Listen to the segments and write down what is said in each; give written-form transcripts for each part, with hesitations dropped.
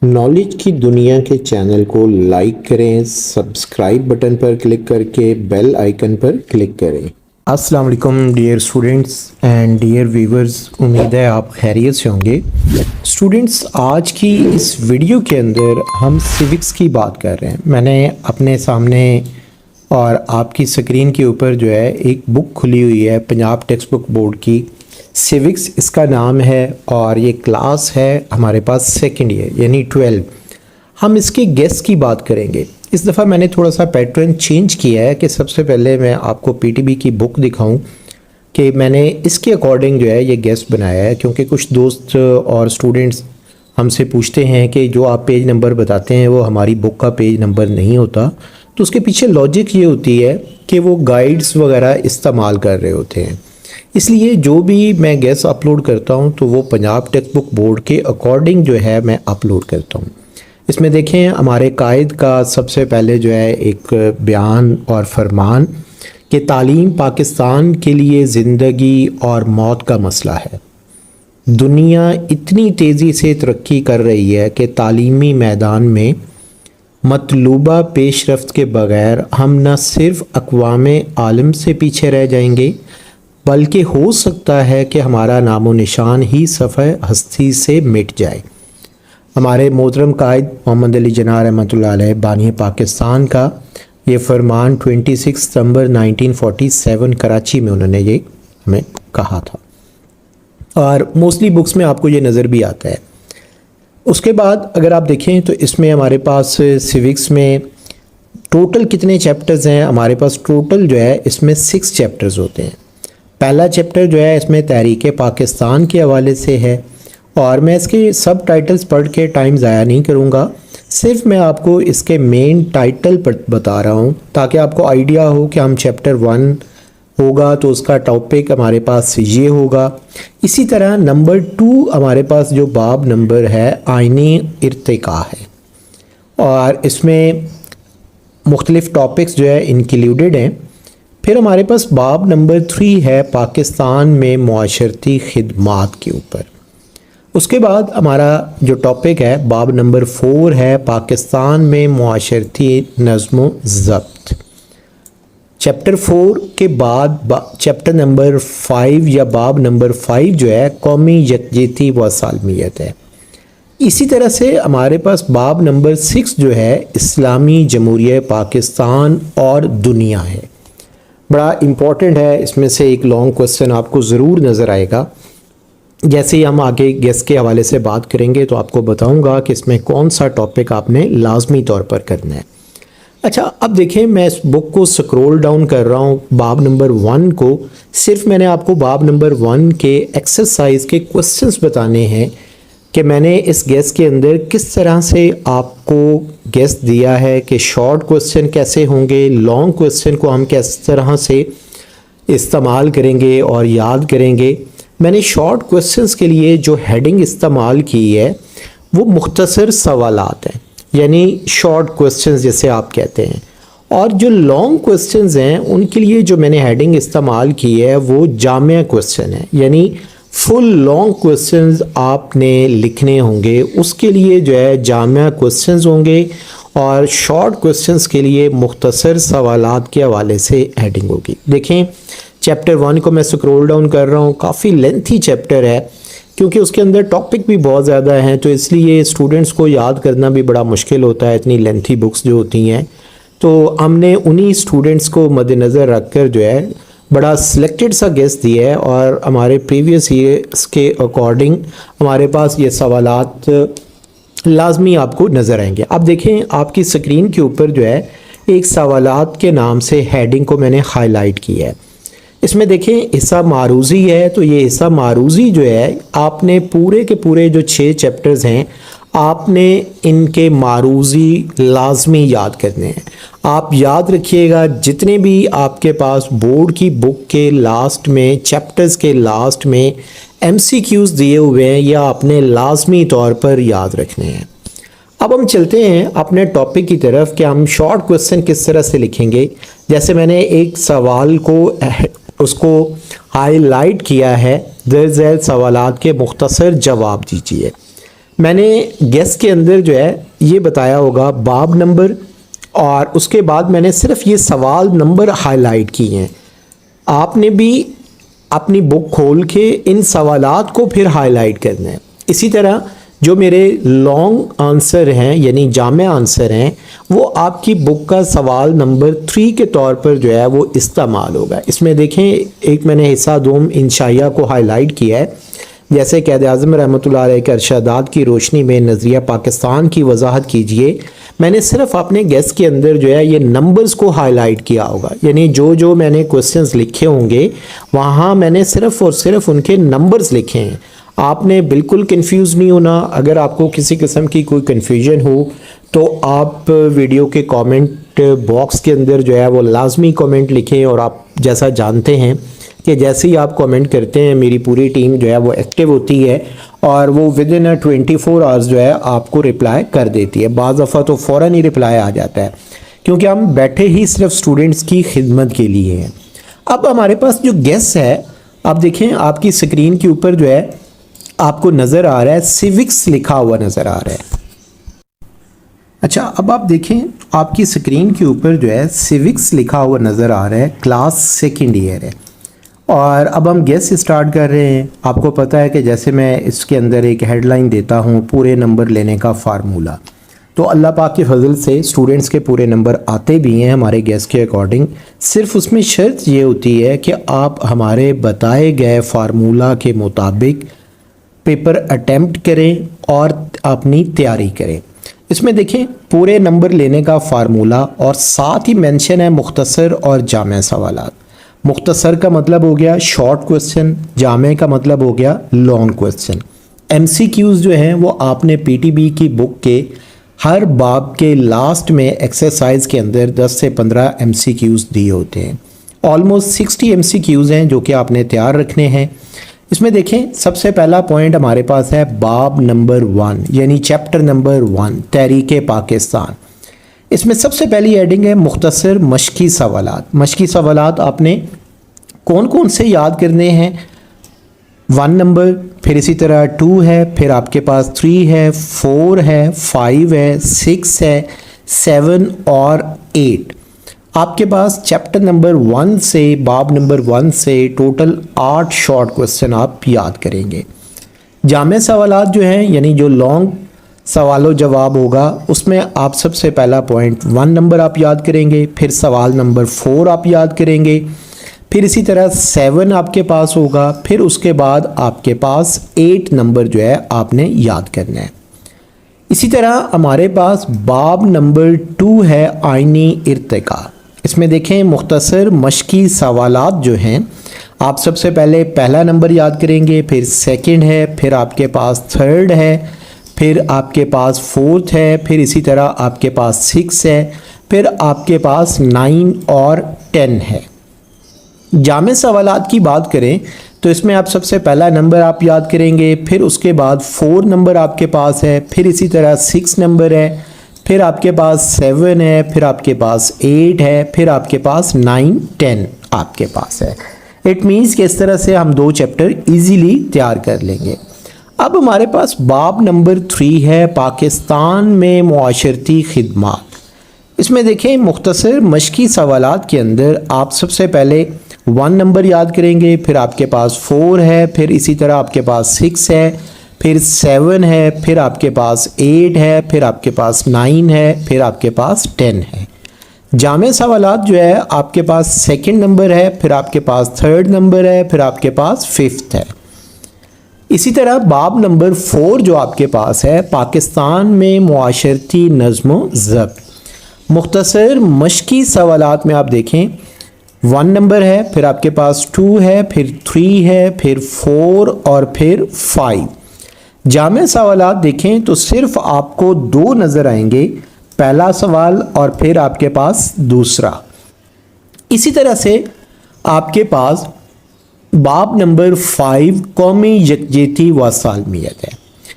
Knowledge کی دنیا کے چینل کو لائک کریں، سبسکرائب بٹن پر کلک کر کے بیل آئیکن پر کلک کریں۔ السلام علیکم dear students and dear viewers, امید ہے آپ خیریت سے ہوں گے۔ اسٹوڈنٹس، آج کی اس ویڈیو کے اندر ہم سیوکس کی بات کر رہے ہیں۔ میں نے اپنے سامنے اور آپ کی اسکرین کے اوپر جو ہے ایک بک کھلی ہوئی ہے، پنجاب ٹیکسٹ بک بورڈ کی، سیوکس اس کا نام ہے، اور یہ کلاس ہے ہمارے پاس سیکنڈ ایئر یعنی 12۔ ہم اس کے گیس کی بات کریں گے۔ اس دفعہ میں نے تھوڑا سا پیٹرن چینج کیا ہے کہ سب سے پہلے میں آپ کو پی ٹی بی کی بک دکھاؤں کہ میں نے اس کے اکارڈنگ جو ہے یہ گیس بنایا ہے، کیونکہ کچھ دوست اور اسٹوڈنٹس ہم سے پوچھتے ہیں کہ جو آپ پیج نمبر بتاتے ہیں وہ ہماری بک کا پیج نمبر نہیں ہوتا، تو اس کے پیچھے لاجک یہ ہوتی ہے کہ وہ گائیڈز وغیرہ استعمال کر رہے ہوتے ہیں۔ اس لیے جو بھی میں گیس اپلوڈ کرتا ہوں تو وہ پنجاب ٹیکسٹ بک بورڈ کے اکارڈنگ جو ہے میں اپلوڈ کرتا ہوں۔ اس میں دیکھیں ہمارے قائد کا سب سے پہلے جو ہے ایک بیان اور فرمان کہ تعلیم پاکستان کے لیے زندگی اور موت کا مسئلہ ہے۔ دنیا اتنی تیزی سے ترقی کر رہی ہے کہ تعلیمی میدان میں مطلوبہ پیش رفت کے بغیر ہم نہ صرف اقوام عالم سے پیچھے رہ جائیں گے، بلکہ ہو سکتا ہے کہ ہمارا نام و نشان ہی صفحہ ہستی سے مٹ جائے۔ ہمارے محترم قائد محمد علی جناح رحمۃ اللہ علیہ بانی پاکستان کا یہ فرمان 26 ستمبر 1947 کراچی میں انہوں نے یہ ہمیں کہا تھا، اور موسٹلی بکس میں آپ کو یہ نظر بھی آتا ہے۔ اس کے بعد اگر آپ دیکھیں تو اس میں ہمارے پاس سیوکس میں ٹوٹل کتنے چیپٹرز ہیں؟ ہمارے پاس ٹوٹل جو ہے اس میں 6 چیپٹرز ہوتے ہیں۔ پہلا چیپٹر جو ہے اس میں تحریک پاکستان کے حوالے سے ہے، اور میں اس کے سب ٹائٹلز پڑھ کے ٹائم ضائع نہیں کروں گا، صرف میں آپ کو اس کے مین ٹائٹل پر بتا رہا ہوں تاکہ آپ کو آئیڈیا ہو کہ ہم چیپٹر 1 ہوگا تو اس کا ٹاپک ہمارے پاس یہ ہوگا۔ اسی طرح نمبر 2 ہمارے پاس جو باب نمبر ہے آئینی ارتقاء ہے، اور اس میں مختلف ٹاپکس جو ہے انکلیوڈڈ ہیں۔ پھر ہمارے پاس باب نمبر 3 ہے پاکستان میں معاشرتی خدمات کے اوپر۔ اس کے بعد ہمارا جو ٹاپک ہے باب نمبر 4 ہے پاکستان میں معاشرتی نظم و ضبط۔ چیپٹر 4 کے بعد چیپٹر نمبر 5 یا باب نمبر 5 جو ہے قومی یکجہتی و سالمیت ہے۔ اسی طرح سے ہمارے پاس باب نمبر 6 جو ہے اسلامی جمہوریہ پاکستان اور دنیا ہے۔ بڑا امپورٹنٹ ہے، اس میں سے ایک لانگ کوسچن آپ کو ضرور نظر آئے گا۔ جیسے ہی ہم آگے گیس کے حوالے سے بات کریں گے تو آپ کو بتاؤں گا کہ اس میں کون سا ٹاپک آپ نے لازمی طور پر کرنا ہے۔ اچھا، اب دیکھیں میں اس بک کو سکرول ڈاؤن کر رہا ہوں باب نمبر 1 کو، صرف میں نے آپ کو باب نمبر 1 کے ایکسرسائز کے کوسچنز بتانے ہیں کہ میں نے اس گیس کے اندر کس طرح سے آپ کو گیس دیا ہے کہ شارٹ کوسچن کیسے ہوں گے، لانگ کوسچن کو ہم کس طرح سے استعمال کریں گے اور یاد کریں گے۔ میں نے شارٹ کوسچنز کے لیے جو ہیڈنگ استعمال کی ہے وہ مختصر سوالات ہیں، یعنی شارٹ کوسچنز جیسے آپ کہتے ہیں، اور جو لانگ کوسچنز ہیں ان کے لیے جو میں نے ہیڈنگ استعمال کی ہے وہ جامع کوسچن ہے، یعنی فل لانگ کوسچنز آپ نے لکھنے ہوں گے، اس کے لیے جو ہے جامع کوسچنز ہوں گے، اور شارٹ کوسچنز کے لیے مختصر سوالات کے حوالے سے ہیڈنگ ہوگی۔ دیکھیں چیپٹر 1 کو میں سکرول ڈاؤن کر رہا ہوں، کافی لینتھی چیپٹر ہے کیونکہ اس کے اندر ٹاپک بھی بہت زیادہ ہیں، تو اس لیے اسٹوڈنٹس کو یاد کرنا بھی بڑا مشکل ہوتا ہے اتنی لینتھی بکس جو ہوتی ہیں۔ تو ہم نے انہی اسٹوڈنٹس کو مد نظر رکھ کر جو ہے بڑا سلیکٹڈ سا گیس دیا ہے، اور ہمارے پریویس ایئرس کے اکارڈنگ ہمارے پاس یہ سوالات لازمی آپ کو نظر آئیں گے۔ اب دیکھیں آپ کی سکرین کے اوپر جو ہے ایک سوالات کے نام سے ہیڈنگ کو میں نے ہائی لائٹ کیا ہے۔ اس میں دیکھیں حصہ معروضی ہے، تو یہ حصہ معروضی جو ہے آپ نے پورے کے پورے جو 6 چیپٹرز ہیں آپ نے ان کے معروضی لازمی یاد کرنے ہیں۔ آپ یاد رکھیے گا جتنے بھی آپ کے پاس بورڈ کی بک کے لاسٹ میں چیپٹرز کے لاسٹ میں ایم سی کیوز دیے ہوئے ہیں، یا آپ نے لازمی طور پر یاد رکھنے ہیں۔ اب ہم چلتے ہیں اپنے ٹاپک کی طرف کہ ہم شارٹ کوسچن کس طرح سے لکھیں گے۔ جیسے میں نے ایک سوال کو اس کو ہائی لائٹ کیا ہے، درج ذیل سوالات کے مختصر جواب دیجیے۔ میں نے گیس کے اندر جو ہے یہ بتایا ہوگا باب نمبر، اور اس کے بعد میں نے صرف یہ سوال نمبر ہائی لائٹ کیے ہیں. آپ نے بھی اپنی بک کھول کے ان سوالات کو پھر ہائی لائٹ کرنا ہے. اسی طرح جو میرے لانگ آنسر ہیں یعنی جامع آنسر ہیں وہ آپ کی بک کا سوال نمبر 3 کے طور پر جو ہے وہ استعمال ہوگا. اس میں دیکھیں ایک میں نے حصہ دوم انشائیہ کو ہائی لائٹ کیا ہے، جیسے قائد اعظم رحمۃ اللہ علیہ کے ارشادات کی روشنی میں نظریہ پاکستان کی وضاحت کیجئے. میں نے صرف اپنے گیس کے اندر جو ہے یہ نمبرز کو ہائی لائٹ کیا ہوگا، یعنی جو میں نے کوسچنز لکھے ہوں گے وہاں میں نے صرف اور صرف ان کے نمبرز لکھے ہیں. آپ نے بالکل کنفیوز نہیں ہونا. اگر آپ کو کسی قسم کی کوئی کنفیوژن ہو تو آپ ویڈیو کے کامنٹ باکس کے اندر جو ہے وہ لازمی کامنٹ لکھیں، اور آپ جیسا جانتے ہیں کہ جیسے ہی آپ کامنٹ کرتے ہیں میری پوری ٹیم جو ہے وہ ایکٹیو ہوتی ہے اور وہ ودن 24 آورز جو ہے آپ کو رپلائی کر دیتی ہے. بعض دفعہ تو فوراً ہی رپلائی آ جاتا ہے کیونکہ ہم بیٹھے ہی صرف سٹوڈنٹس کی خدمت کے لیے ہیں. اب ہمارے پاس جو گیس ہے، آپ دیکھیں آپ کی سکرین کے اوپر جو ہے آپ کو نظر آ رہا ہے سیوکس لکھا ہوا نظر آ رہا ہے. اچھا اب آپ دیکھیں آپ کی سکرین کے اوپر جو ہے سیوکس لکھا ہوا نظر آ رہا ہے، کلاس سیکنڈ ایئر ہے. اور اب ہم گیس اسٹارٹ کر رہے ہیں. آپ کو پتہ ہے کہ جیسے میں اس کے اندر ایک ہیڈ لائن دیتا ہوں پورے نمبر لینے کا فارمولا، تو اللہ پاک کے فضل سے اسٹوڈنٹس کے پورے نمبر آتے بھی ہیں ہمارے گیس کے اکارڈنگ. صرف اس میں شرط یہ ہوتی ہے کہ آپ ہمارے بتائے گئے فارمولا کے مطابق پیپر اٹیمپٹ کریں اور اپنی تیاری کریں. اس میں دیکھیں پورے نمبر لینے کا فارمولا اور ساتھ ہی مینشن ہے مختصر اور جامع سوالات. مختصر کا مطلب ہو گیا شارٹ کوسچن، جامع کا مطلب ہو گیا long question. M C Qs جو ہیں وہ آپ نے پی ٹی بی کی بک کے ہر باب کے لاسٹ میں ایکسرسائز کے اندر 10 سے 15 ایم سی کیوز دیے ہوتے ہیں. آلموسٹ 60 ایم سی کیوز ہیں جو کہ آپ نے تیار رکھنے ہیں. اس میں دیکھیں سب سے پہلا پوائنٹ ہمارے پاس ہے باب نمبر 1 یعنی چیپٹر نمبر 1 تحریک پاکستان. اس میں سب سے پہلی ایڈنگ ہے مختصر مشقی سوالات. مشقی سوالات آپ نے کون کون سے یاد کرنے ہیں؟ 1 نمبر، پھر اسی طرح 2 ہے، پھر آپ کے پاس 3 ہے، 4 ہے، 5 ہے، 6 ہے، 7 اور 8. آپ کے پاس چیپٹر نمبر 1 سے باب نمبر 1 سے ٹوٹل 8 شارٹ کوسچن آپ یاد کریں گے. جامع سوالات جو ہیں یعنی جو لانگ سوال و جواب ہوگا اس میں آپ سب سے پہلا پوائنٹ 1 نمبر آپ یاد کریں گے، پھر سوال نمبر 4 آپ یاد کریں گے، پھر اسی طرح 7 آپ کے پاس ہوگا، پھر اس کے بعد آپ کے پاس 8 نمبر جو ہے آپ نے یاد کرنا ہے. اسی طرح ہمارے پاس باب نمبر 2 ہے آئینی ارتقاء. اس میں دیکھیں مختصر مشقی سوالات جو ہیں آپ سب سے پہلے پہلا نمبر یاد کریں گے، پھر سیکنڈ ہے، پھر آپ کے پاس تھرڈ ہے، پھر آپ کے پاس 4تھ ہے، پھر اسی طرح آپ کے پاس 6 ہے، پھر آپ کے پاس 9 اور 10 ہے. جامع سوالات کی بات کریں تو اس میں آپ سب سے پہلا نمبر آپ یاد کریں گے، پھر اس کے بعد 4 نمبر آپ کے پاس ہے، پھر اسی طرح 6 نمبر ہے، پھر آپ کے پاس 7 ہے، پھر آپ کے پاس 8 ہے، پھر آپ کے پاس 9 10 آپ کے پاس ہے. اٹ مینس کہ اس طرح سے ہم 2 چیپٹر ایزیلی تیار کر لیں گے. اب ہمارے پاس باب نمبر 3 ہے پاکستان میں معاشرتی خدمات. اس میں دیکھیں مختصر مشقی سوالات کے اندر آپ سب سے پہلے 1 نمبر یاد کریں گے، پھر آپ کے پاس 4 ہے، پھر اسی طرح آپ کے پاس 6 ہے، پھر 7 ہے، پھر آپ کے پاس 8 ہے، پھر آپ کے پاس 9 ہے، پھر آپ کے پاس 10 ہے. جامع سوالات جو ہے آپ کے پاس سیکنڈ نمبر ہے، پھر آپ کے پاس تھرڈ نمبر ہے، پھر آپ کے پاس 5th ہے. اسی طرح باب نمبر 4 جو آپ کے پاس ہے پاکستان میں معاشرتی نظم و ضبط. مختصر مشقی سوالات میں آپ دیکھیں 1 نمبر ہے، پھر آپ کے پاس 2 ہے، پھر 3 ہے، پھر 4 اور پھر 5. جامع سوالات دیکھیں تو صرف آپ کو 2 نظر آئیں گے، پہلا سوال اور پھر آپ کے پاس دوسرا. اسی طرح سے آپ کے پاس باب نمبر 5 قومی یکجہتی و سالمیت ہے.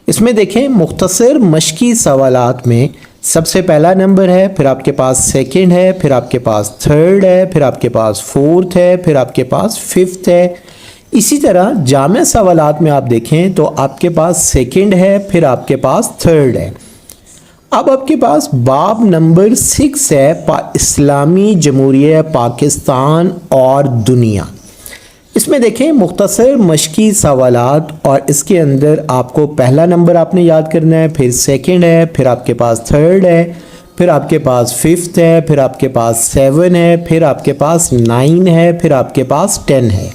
اس میں دیکھیں مختصر مشقی سوالات میں سب سے پہلا نمبر ہے، پھر آپ کے پاس سیکنڈ ہے، پھر آپ کے پاس تھرڈ ہے، پھر آپ کے پاس 4th ہے، پھر آپ کے پاس 5th ہے. اسی طرح جامع سوالات میں آپ دیکھیں تو آپ کے پاس سیکنڈ ہے، پھر آپ کے پاس تھرڈ ہے. اب آپ کے پاس باب نمبر 6 ہے اسلامی جمہوریہ پاکستان اور دنیا. اس میں دیکھیں مختصر مشقی سوالات، اور اس کے اندر آپ کو پہلا نمبر آپ نے یاد کرنا ہے، پھر سیکنڈ ہے، پھر آپ کے پاس تھرڈ ہے، پھر آپ کے پاس ففتھ ہے، پھر آپ کے پاس 7 ہے، پھر آپ کے پاس 9 ہے، پھر آپ کے پاس 10 ہے.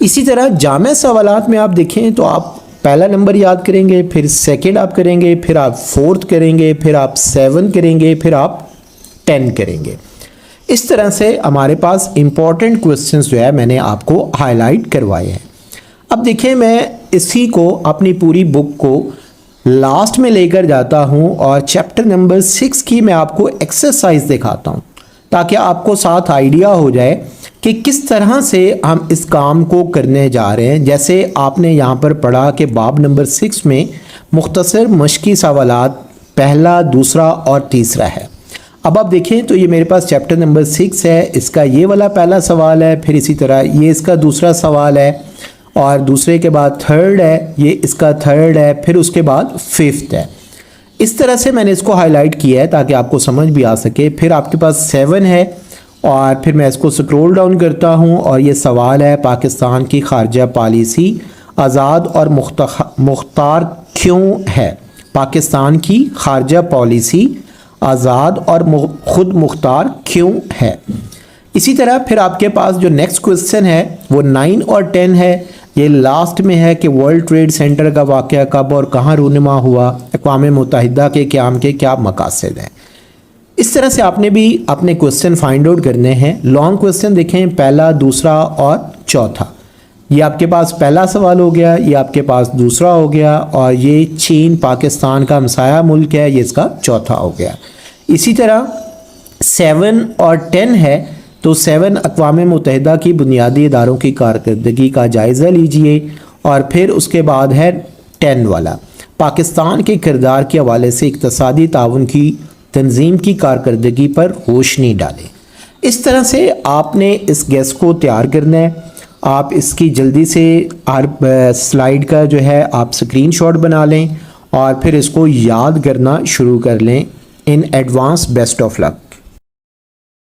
اسی طرح جامع سوالات میں آپ دیکھیں تو آپ پہلا نمبر یاد کریں گے، پھر سیکنڈ آپ کریں گے، پھر آپ فورتھ کریں گے، پھر آپ 7 کریں گے، پھر آپ 10 کریں گے. اس طرح سے ہمارے پاس امپورٹنٹ کوسچنز جو ہے میں نے آپ کو ہائی لائٹ کروائے ہیں. اب دیکھیں میں اسی کو اپنی پوری بک کو لاسٹ میں لے کر جاتا ہوں اور چیپٹر نمبر 6 کی میں آپ کو ایکسرسائز دکھاتا ہوں تاکہ آپ کو ساتھ آئیڈیا ہو جائے کہ کس طرح سے ہم اس کام کو کرنے جا رہے ہیں. جیسے آپ نے یہاں پر پڑھا کہ باب نمبر 6 میں مختصر مشقی سوالات پہلا، دوسرا اور تیسرا ہے. اب آپ دیکھیں تو یہ میرے پاس چیپٹر نمبر 6 ہے، اس کا یہ والا پہلا سوال ہے، پھر اسی طرح یہ اس کا دوسرا سوال ہے، اور دوسرے کے بعد تھرڈ ہے، یہ اس کا تھرڈ ہے، پھر اس کے بعد ففتھ ہے. اس طرح سے میں نے اس کو ہائی لائٹ کیا ہے تاکہ آپ کو سمجھ بھی آ سکے. پھر آپ کے پاس 7 ہے، اور پھر میں اس کو سکرول ڈاؤن کرتا ہوں اور یہ سوال ہے پاکستان کی خارجہ پالیسی آزاد اور مختار کیوں ہے. پاکستان کی خارجہ پالیسی آزاد اور خود مختار کیوں ہے. اسی طرح پھر آپ کے پاس جو نیکسٹ کوسچن ہے وہ 9 اور 10 ہے. یہ لاسٹ میں ہے کہ ورلڈ ٹریڈ سینٹر کا واقعہ کب اور کہاں رونما ہوا، اقوام متحدہ کے قیام کے کیا مقاصد ہیں. اس طرح سے آپ نے بھی اپنے کوسچن فائنڈ آؤٹ کرنے ہیں. لانگ کوسچن دیکھیں، پہلا، دوسرا اور چوتھا. یہ آپ کے پاس پہلا سوال ہو گیا، یہ آپ کے پاس دوسرا ہو گیا، اور یہ چین پاکستان کا ہمسایہ ملک ہے، یہ اس کا چوتھا ہو گیا. اسی طرح 7 اور 10 ہے، تو 7 اقوام متحدہ کی بنیادی اداروں کی کارکردگی کا جائزہ لیجئے، اور پھر اس کے بعد ہے 10 والا پاکستان کے کردار کے حوالے سے اقتصادی تعاون کی تنظیم کی کارکردگی پر روشنی ڈالیں. اس طرح سے آپ نے اس گیس کو تیار کرنا ہے. آپ اس کی جلدی سے ہر سلائیڈ کا جو ہے آپ سکرین شاٹ بنا لیں اور پھر اس کو یاد کرنا شروع کر لیں. In advance best of look.